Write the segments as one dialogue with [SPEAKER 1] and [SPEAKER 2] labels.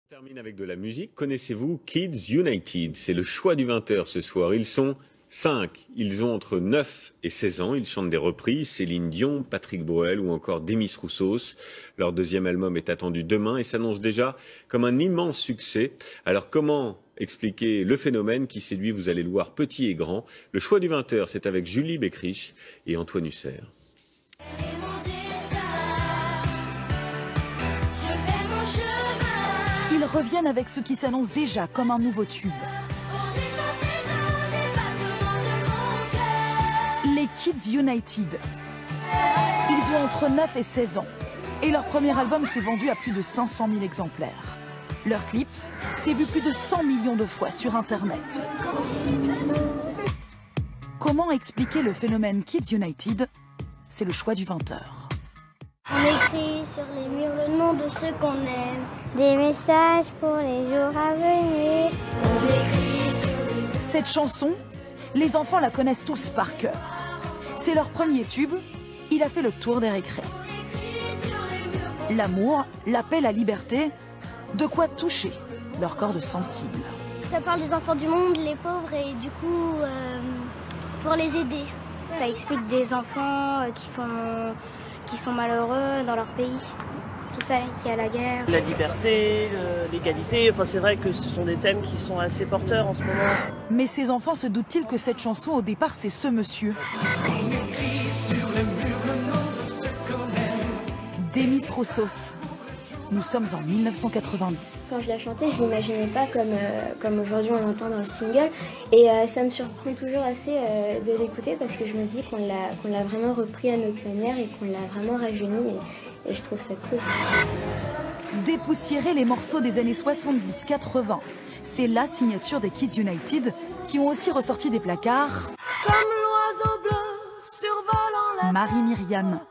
[SPEAKER 1] On termine avec de la musique. Connaissez-vous Kids United? C'est le choix du 20h ce soir. Ils sont 5. Ils ont entre 9 et 16 ans. Ils chantent des reprises. Céline Dion, Patrick Bruel ou encore Demis Roussos. Leur deuxième album est attendu demain et s'annonce déjà comme un immense succès. Alors comment expliquer le phénomène qui séduit, vous allez le voir, petit et grand? Le choix du 20h, c'est avec Julie Beckrich et Antoine Husser.
[SPEAKER 2] Ils reviennent avec ce qui s'annonce déjà comme un nouveau tube. Les Kids United. Ils ont entre 9 et 16 ans. Et leur premier album s'est vendu à plus de 500 000 exemplaires. Leur clip s'est vu plus de 100 millions de fois sur Internet. Comment expliquer le phénomène Kids United? C'est le choix du 20h.
[SPEAKER 3] On écrit sur les murs le nom de ceux qu'on aime, des messages pour les jours à venir.
[SPEAKER 2] Cette chanson, les enfants la connaissent tous par cœur. C'est leur premier tube, il a fait le tour des récrés. L'amour, la paix, la liberté, de quoi toucher leur corde sensible.
[SPEAKER 3] Ça parle des enfants du monde, les pauvres, et du coup, pour les aider. Ça explique des enfants qui sont malheureux dans leur pays. Tout ça, qu'il y a la guerre.
[SPEAKER 4] La liberté, l'égalité, enfin c'est vrai que ce sont des thèmes qui sont assez porteurs en ce moment.
[SPEAKER 2] Mais ces enfants se doutent-ils que cette chanson, au départ, c'est ce monsieur? Demis Roussos. Nous sommes en 1990.
[SPEAKER 5] Quand je la chantais, je ne l'imaginais pas comme aujourd'hui on l'entend dans le single. Et ça me surprend toujours assez de l'écouter parce que je me dis qu'on l'a vraiment repris à notre manière et qu'on l'a vraiment rajeuni. Et je trouve ça cool.
[SPEAKER 2] Dépoussiérer les morceaux des années 70-80. C'est la signature des Kids United qui ont aussi ressorti des placards. Comme l'oiseau bleu survolant la Marie-Myriam,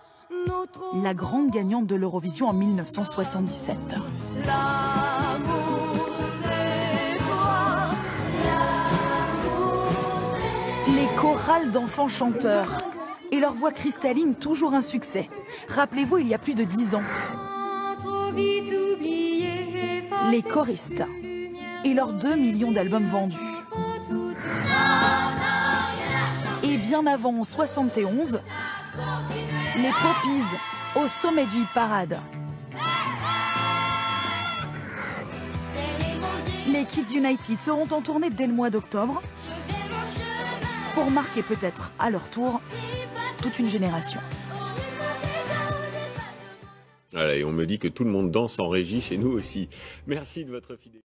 [SPEAKER 2] la grande gagnante de l'Eurovision en 1977. Les chorales d'enfants chanteurs et leur voix cristalline, toujours un succès. Rappelez-vous, il y a plus de 10 ans. Les choristes et leurs 2 millions d'albums vendus. Et bien avant, en 71, les Poppies au sommet du hit parade. Les Kids United seront en tournée dès le mois d'octobre pour marquer peut-être à leur tour toute une génération.
[SPEAKER 1] Voilà, et on me dit que tout le monde danse en régie chez nous aussi. Merci de votre fidélité.